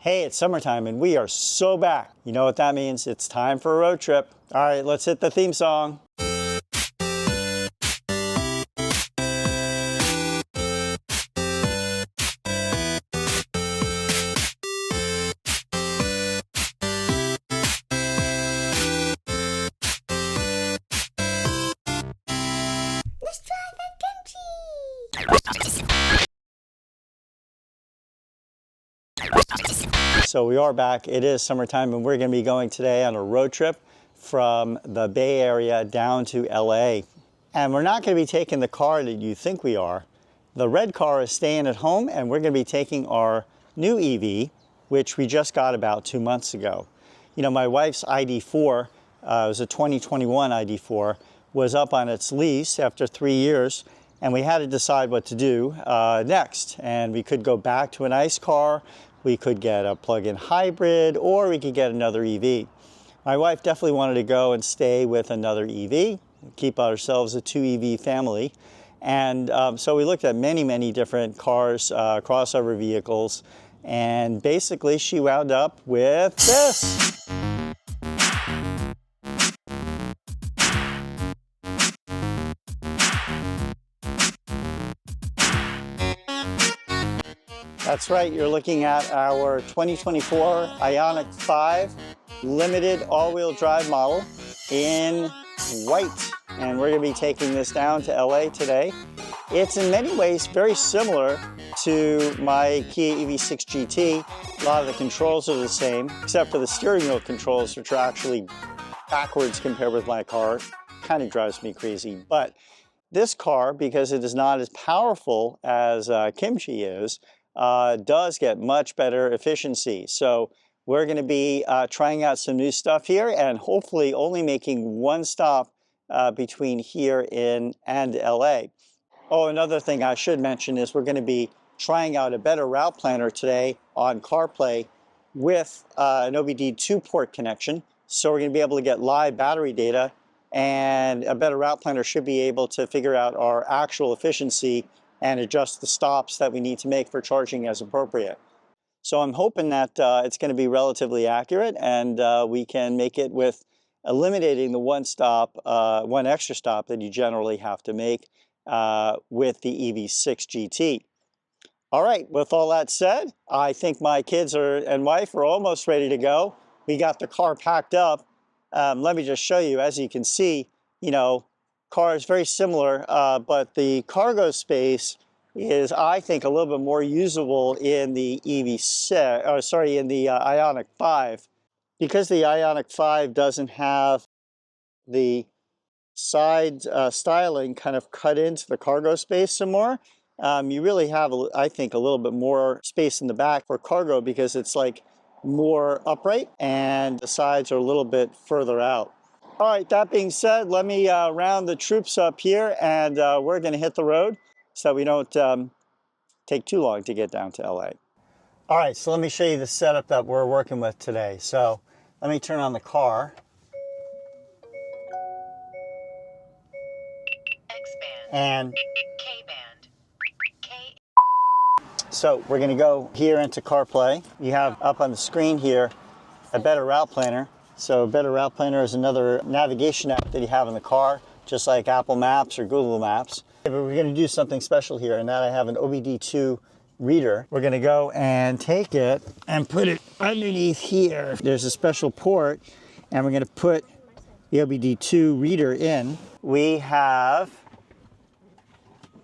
Hey, it's summertime and we are so back. You know what that means? It's time for a road trip. All right, let's hit the theme song. Let's try the kimchi. So we are back. It is summertime and we're going to be going today on a road trip from the Bay Area down to LA. And we're not going to be taking the car that you think we are. The red car is staying at home and we're going to be taking our new EV, which we just got about 2 months ago. You know, my wife's ID4, it was a 2021 ID4, was up on its lease after 3 years, and we had to decide what to do next. And we could go back to an ICE car, we could get a plug-in hybrid, or we could get another EV. My wife definitely wanted to go and stay with another EV, keep ourselves a 2 EV family. And so we looked at many different cars, crossover vehicles, and basically she wound up with this. That's right, you're looking at our 2024 Ioniq 5 limited all-wheel drive model in white. And we're going to be taking this down to LA today. It's in many ways very similar to my Kia EV6 GT. A lot of the controls are the same, except for the steering wheel controls, which are actually backwards compared with my car. Kind of drives me crazy. But this car, because it is not as powerful as Kimchi is, does get much better efficiency. So we're going to be trying out some new stuff here and hopefully only making one stop between here and LA. Oh, another thing I should mention is we're going to be trying out a better route planner today on CarPlay with an OBD2 port connection. So we're going to be able to get live battery data, and a better route planner should be able to figure out our actual efficiency and adjust the stops that we need to make for charging as appropriate. So I'm hoping that it's going to be relatively accurate and we can make it with eliminating the one extra stop that you generally have to make with the EV6 GT. All right, with all that said, I think my kids and wife are almost ready to go. We got the car packed up. Let me just show you. As you can see, you know, car is very similar, but the cargo space is, I think, a little bit more usable in the EV6, or sorry, in the Ioniq 5. Because the Ioniq 5 doesn't have the side styling kind of cut into the cargo space some more, you really have, I think, a little bit more space in the back for cargo because it's like more upright and the sides are a little bit further out. All right, that being said, let me round the troops up here and we're going to hit the road so we don't take too long to get down to LA. All right, so let me show you the setup that we're working with today. So let me turn on the car. X-band. And K-band. K. So we're going to go here into CarPlay. You have up on the screen here a Better Route Planner. So Better Route Planner is another navigation app that you have in the car, just like Apple Maps or Google Maps. But we're going to do something special here, and that I have an OBD2 reader. We're going to go and take it and put it underneath here. There's a special port, and we're going to put the OBD2 reader in. We have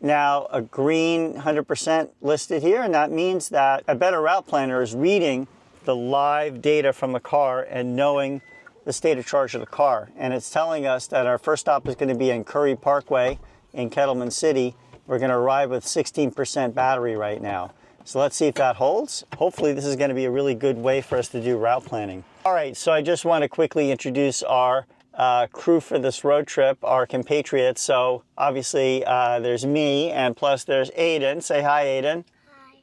now a green 100% listed here, and that means that a Better Route Planner is reading the live data from the car and knowing the state of charge of the car. And it's telling us that our first stop is going to be in Curry Parkway in Kettleman City. We're going to arrive with 16% battery right now. So let's see if that holds. Hopefully this is going to be a really good way for us to do route planning. All right, so I just want to quickly introduce our crew for this road trip, our compatriots. So obviously there's me, and plus there's Aiden. Say hi, Aiden. Hi.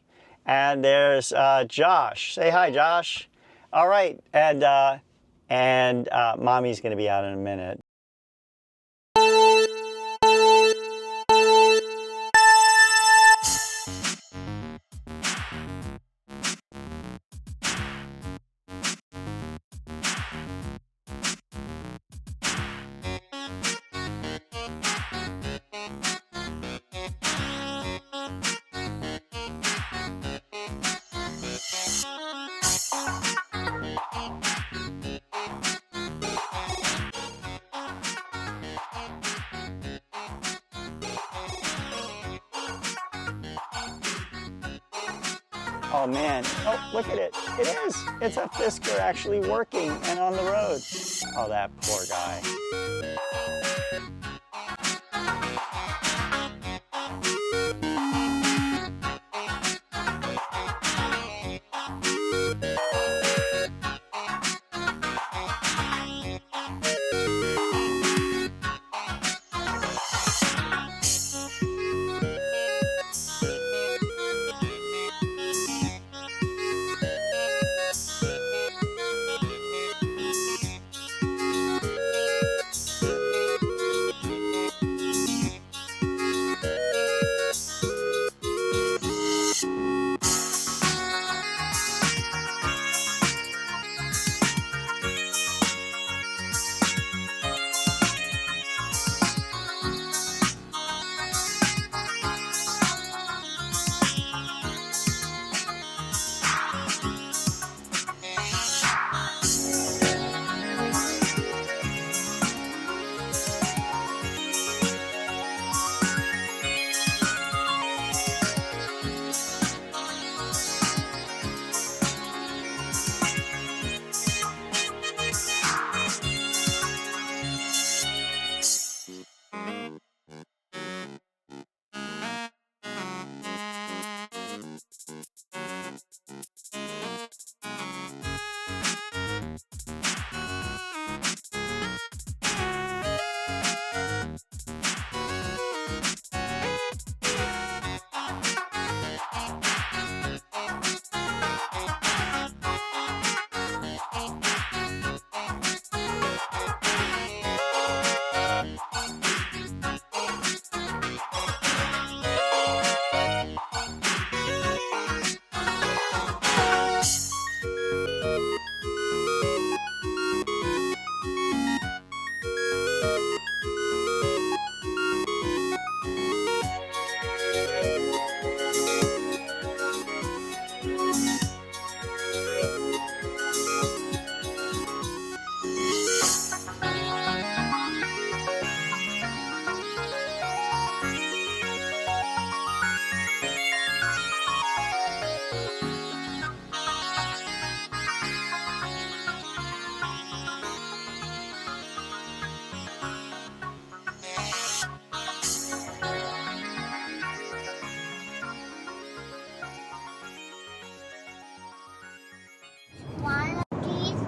And there's Josh. Say hi, Josh. All right, and Mommy's going to be out in a minute. Oh man, oh look at it. It is. It's a Fisker actually working and on the road. Oh, that poor guy.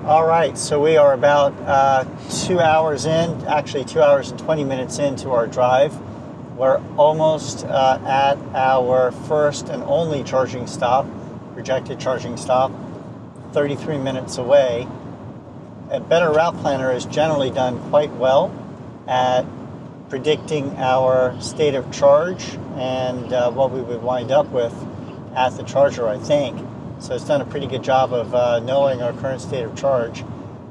All right, so we are about 2 hours in, actually 2 hours and 20 minutes into our drive. We're almost at our first and only charging stop, projected charging stop, 33 minutes away. A better route planner has generally done quite well at predicting our state of charge and what we would wind up with at the charger, I think. So it's done a pretty good job of knowing our current state of charge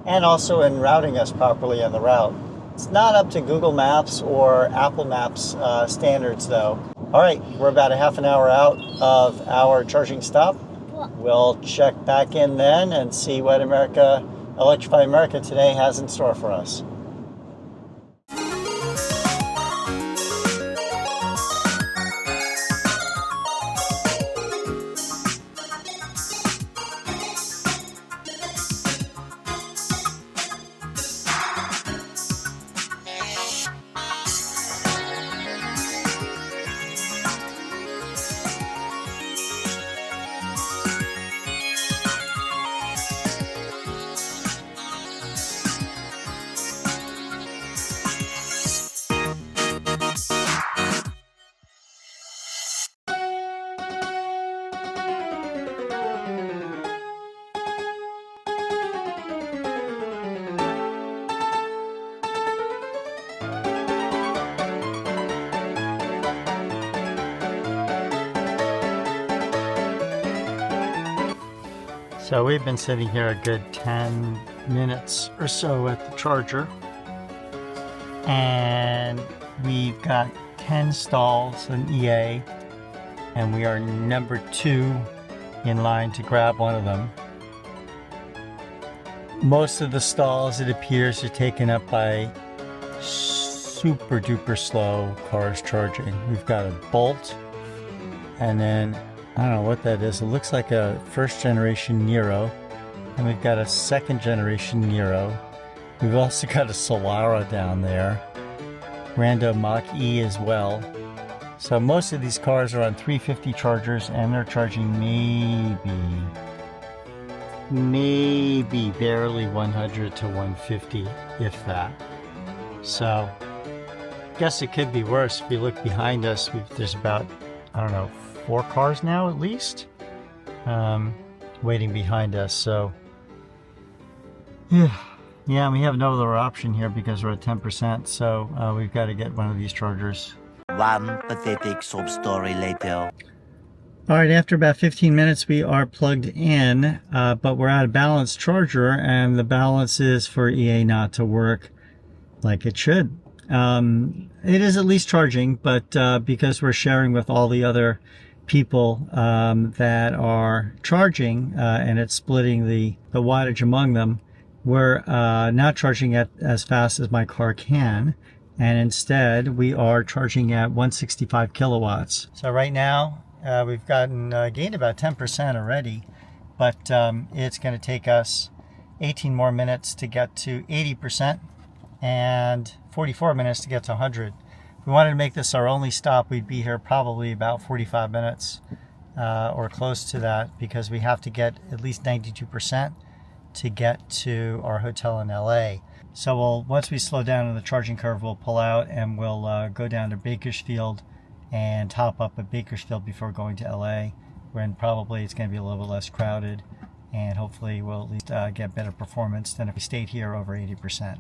and also in routing us properly on the route. It's not up to Google Maps or Apple Maps standards though. All right, we're about a half an hour out of our charging stop. We'll check back in then and see what Electrify America today has in store for us. So we've been sitting here a good 10 minutes or so at the charger, and we've got 10 stalls in EA, and we are number 2 in line to grab one of them. Most of the stalls, it appears, are taken up by super duper slow cars charging. We've got a Bolt and then I don't know what that is. It looks like a first generation Nero. And we've got a second generation Nero. We've also got a Solara down there. Rando Mach-E as well. So most of these cars are on 350 chargers and they're charging maybe barely 100 to 150, if that. So I guess it could be worse. If you look behind us, there's about, I don't know, 4 cars now at least waiting behind us. So yeah, we have no other option here because we're at 10%. So we've got to get one of these chargers. One pathetic sob story later. All right, after about 15 minutes, we are plugged in, but we're at a balanced charger, and the balance is for EA not to work like it should. It is at least charging, but because we're sharing with all the other people that are charging, and it's splitting the wattage among them, we're not charging at as fast as my car can. And instead, we are charging at 165 kilowatts. So right now, we've gained about 10% already, but it's going to take us 18 more minutes to get to 80% and 44 minutes to get to 100. If we wanted to make this our only stop, we'd be here probably about 45 minutes or close to that, because we have to get at least 92% to get to our hotel in LA. So once we slow down on the charging curve, we'll pull out and we'll go down to Bakersfield and top up at Bakersfield before going to LA, when probably it's going to be a little bit less crowded, and hopefully we'll at least get better performance than if we stayed here over 80%.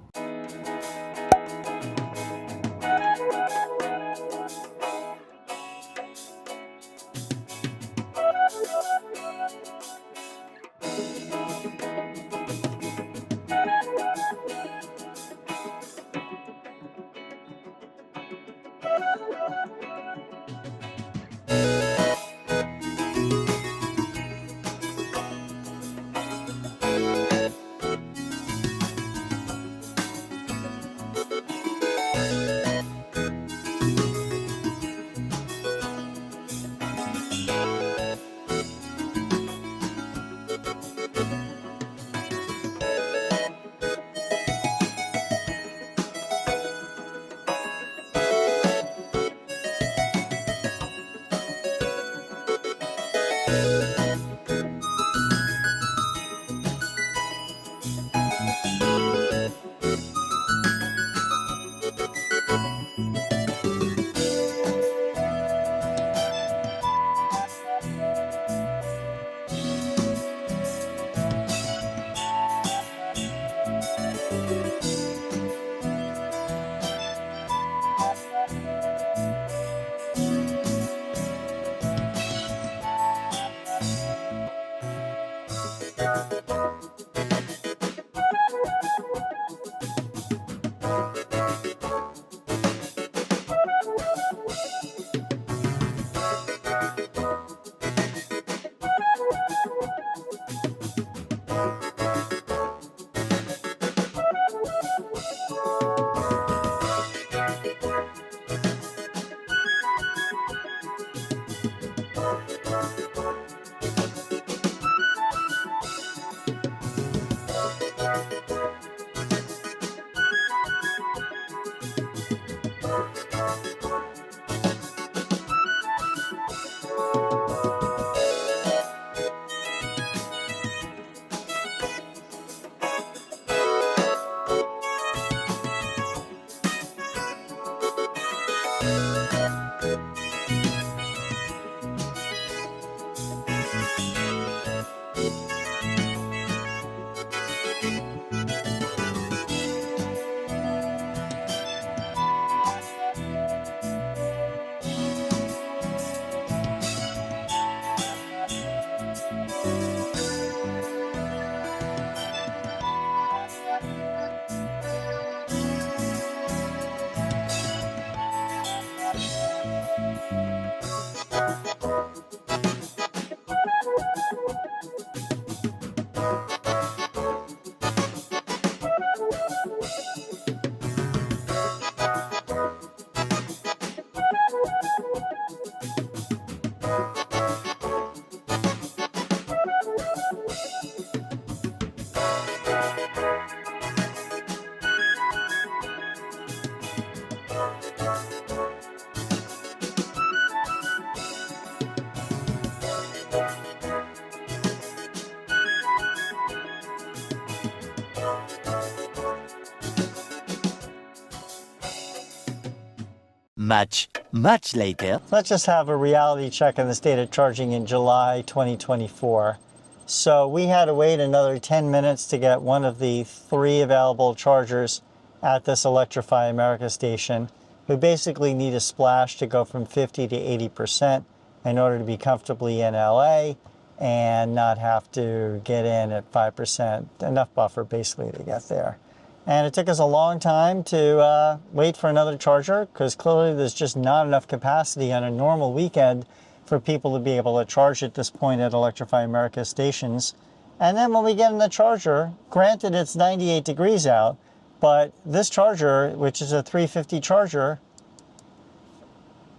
Much later. Let's just have a reality check on the state of charging in July 2024. So we had to wait another 10 minutes to get one of the 3 available chargers at this Electrify America station. We basically need a splash to go from 50 to 80% in order to be comfortably in LA and not have to get in at 5%, enough buffer basically to get there. And it took us a long time to wait for another charger because clearly there's just not enough capacity on a normal weekend for people to be able to charge at this point at Electrify America stations. And then when we get in the charger, granted it's 98 degrees out, but this charger, which is a 350 charger,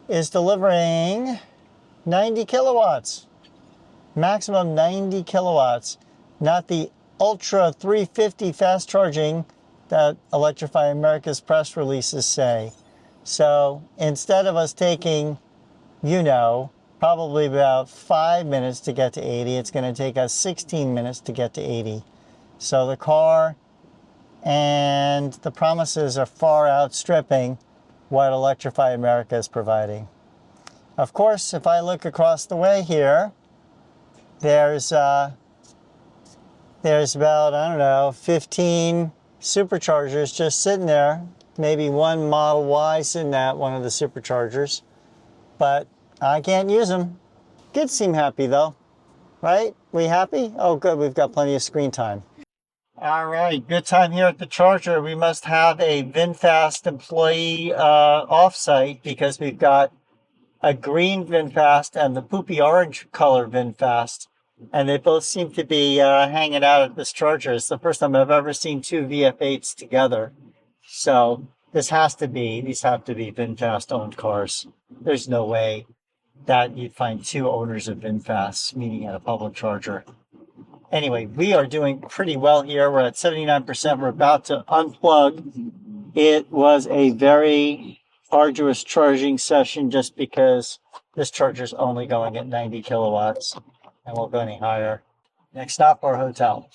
is delivering 90 kilowatts. Maximum 90 kilowatts, not the Ultra 350 fast charging that Electrify America's press releases say. So instead of us taking, probably about 5 minutes to get to 80, it's going to take us 16 minutes to get to 80. So the car and the promises are far outstripping what Electrify America is providing. Of course, if I look across the way here, there's about, 15 superchargers just sitting there. Maybe one Model Y sitting at one of the superchargers. But I can't use them. Kids seem happy though, right? We happy? Oh good, we've got plenty of screen time. All right, good time here at the charger. We must have a VinFast employee off-site because we've got a green VinFast and the poopy orange color VinFast. And they both seem to be hanging out at this charger. It's the first time I've ever seen 2 VF8s together. So these have to be VinFast owned cars. There's no way that you'd find 2 owners of VinFasts meeting at a public charger. Anyway, we are doing pretty well here. We're at 79%. We're about to unplug. It was a very arduous charging session just because this charger is only going at 90 kilowatts and won't go any higher. Next stop, our hotel.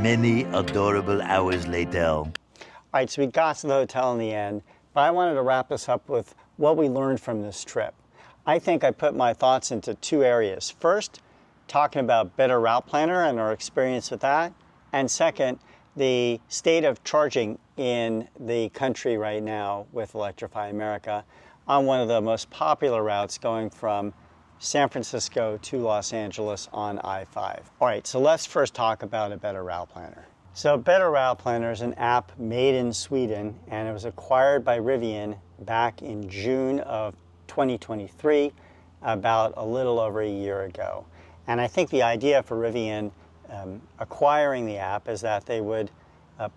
Many adorable hours later. All right, so we got to the hotel in the end, but I wanted to wrap this up with what we learned from this trip. I think I put my thoughts into two areas. First, talking about Better Route Planner and our experience with that. And second, the state of charging in the country right now with Electrify America on one of the most popular routes going from San Francisco to Los Angeles on I-5. All right, so let's first talk about a Better Route Planner. So Better Route Planner is an app made in Sweden, and it was acquired by Rivian back in June of 2023, about a little over a year ago. And I think the idea for Rivian acquiring the app is that they would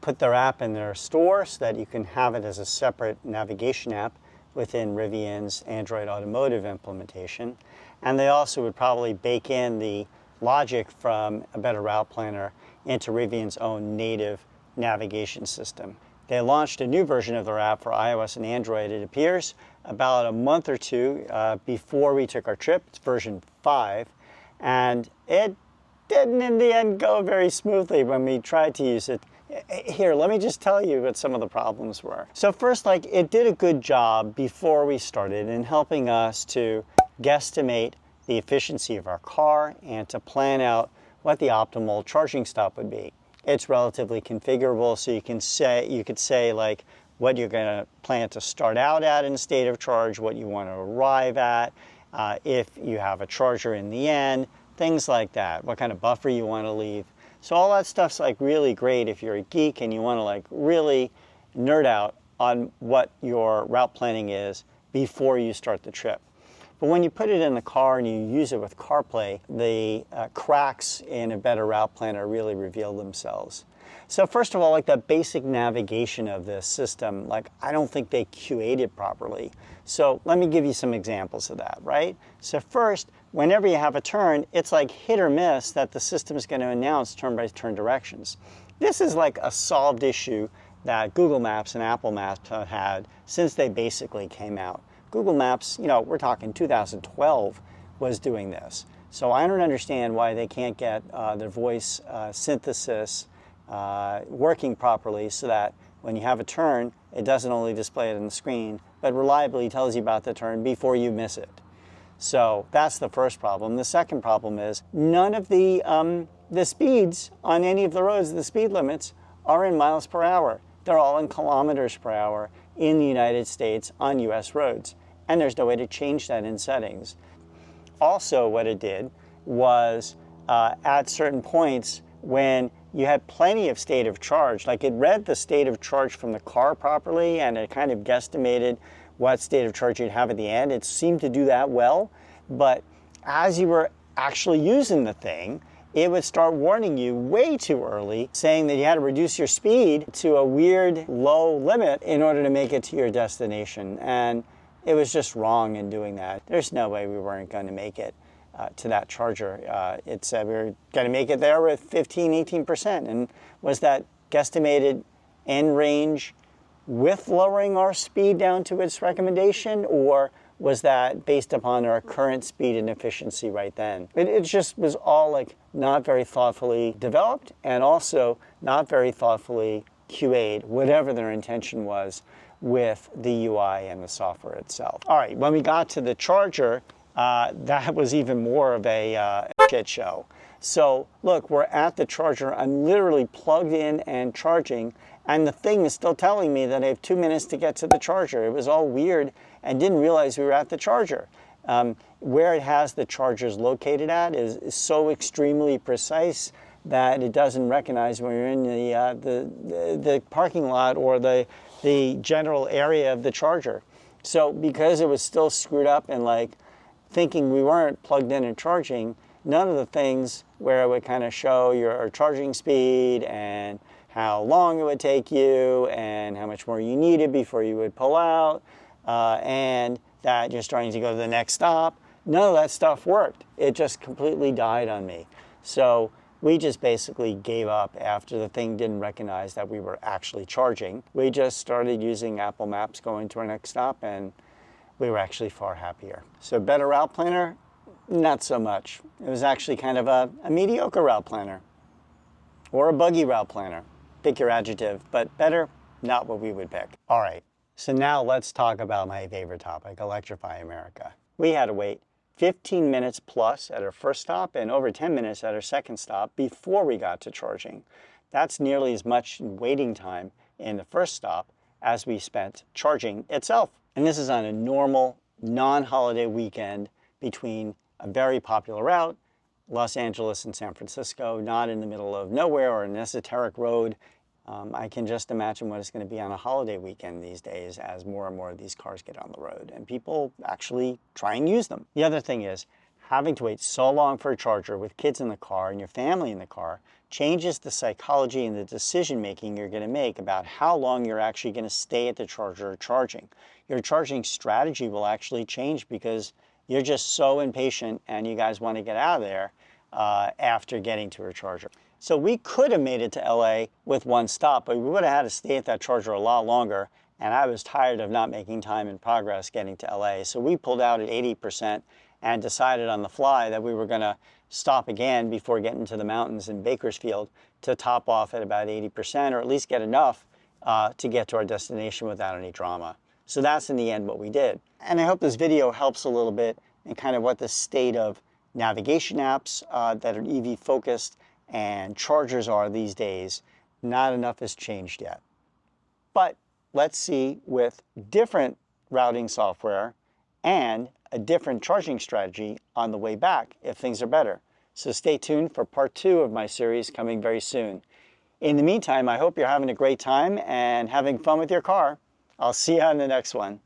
put their app in their store so that you can have it as a separate navigation app within Rivian's Android Automotive implementation. And they also would probably bake in the logic from a Better Route Planner into Rivian's own native navigation system. They launched a new version of their app for iOS and Android, it appears, about a month or two before we took our trip. It's version 5. And it didn't in the end go very smoothly when we tried to use it. Here, let me just tell you what some of the problems were. So first, it did a good job before we started in helping us to guesstimate the efficiency of our car and to plan out what the optimal charging stop would be. It's relatively configurable, so you could say like what you're going to plan to start out at in state of charge, what you want to arrive at, if you have a charger in the end, things like that, what kind of buffer you want to leave. So all that stuff's really great if you're a geek and you want to really nerd out on what your route planning is before you start the trip. But when you put it in the car and you use it with CarPlay, the cracks in a Better Route Planner really reveal themselves. So first of all, the basic navigation of this system, I don't think they QA'd it properly. So let me give you some examples of that, right? So first, whenever you have a turn, it's hit or miss that the system is going to announce turn-by-turn directions. This is a solved issue that Google Maps and Apple Maps have had since they basically came out. Google Maps, we're talking 2012, was doing this. So I don't understand why they can't get their voice synthesis working properly so that when you have a turn, it doesn't only display it on the screen, but reliably tells you about the turn before you miss it. So that's the first problem. The second problem is none of the speeds on any of the roads, the speed limits, are in miles per hour. They're all in kilometers per hour in the United States on US roads. And there's no way to change that in settings. Also, what it did was at certain points when you had plenty of state of charge, like it read the state of charge from the car properly and it kind of guesstimated what state of charge you'd have at the end. It seemed to do that well, but as you were actually using the thing, it would start warning you way too early, saying that you had to reduce your speed to a weird low limit in order to make it to your destination. And it was just wrong in doing that. There's no way we weren't going to make it to that charger. It said we were going to make it there with 15, 18%. And was that guesstimated end range with lowering our speed down to its recommendation, or was that based upon our current speed and efficiency right then? It just was all like not very thoughtfully developed and also not very thoughtfully QA'd, whatever their intention was with the UI and the software itself. All right, when we got to the charger, that was even more of a shit show. So look, we're at the charger. I'm literally plugged in and charging, and the thing is still telling me that I have 2 minutes to get to the charger. It was all weird and didn't realize we were at the charger. Where it has the chargers located at is so extremely precise that it doesn't recognize when you're in the parking lot or the general area of the charger. So because it was still screwed up and like thinking we weren't plugged in and charging, none of the things where it would kind of show your charging speed and how long it would take you and how much more you needed before you would pull out, and that you're starting to go to the next stop, none of that stuff worked. It just completely died on me. So we just basically gave up after the thing didn't recognize that we were actually charging. We just started using Apple Maps going to our next stop, and we were actually far happier. So better route planner? Not so much. It was actually kind of a mediocre route planner or a buggy route planner. Pick your adjective, but better, not what we would pick. All right, so now let's talk about my favorite topic, Electrify America. We had to wait 15 minutes plus at our first stop and over 10 minutes at our second stop before we got to charging. That's nearly as much waiting time in the first stop as we spent charging itself. And this is on a normal, non-holiday weekend between a very popular route, Los Angeles and San Francisco, not in the middle of nowhere or an esoteric road. I can just imagine what it's going to be on a holiday weekend these days as more and more of these cars get on the road and people actually try and use them. The other thing is, having to wait so long for a charger with kids in the car and your family in the car changes the psychology and the decision making you're going to make about how long you're actually going to stay at the charger charging. Your charging strategy will actually change because you're just so impatient and you guys want to get out of there after getting to a charger. So we could have made it to LA with one stop, but we would have had to stay at that charger a lot longer, and I was tired of not making time and progress getting to LA. So we pulled out at 80% and decided on the fly that we were going to stop again before getting to the mountains in Bakersfield to top off at about 80%, or at least get enough to get to our destination without any drama. So that's in the end what we did. And I hope this video helps a little bit in kind of what the state of navigation apps that are EV focused and chargers are these days. Not enough has changed yet. But let's see with different routing software and a different charging strategy on the way back if things are better. So stay tuned for part 2 of my series coming very soon. In the meantime, I hope you're having a great time and having fun with your car. I'll see you on the next one.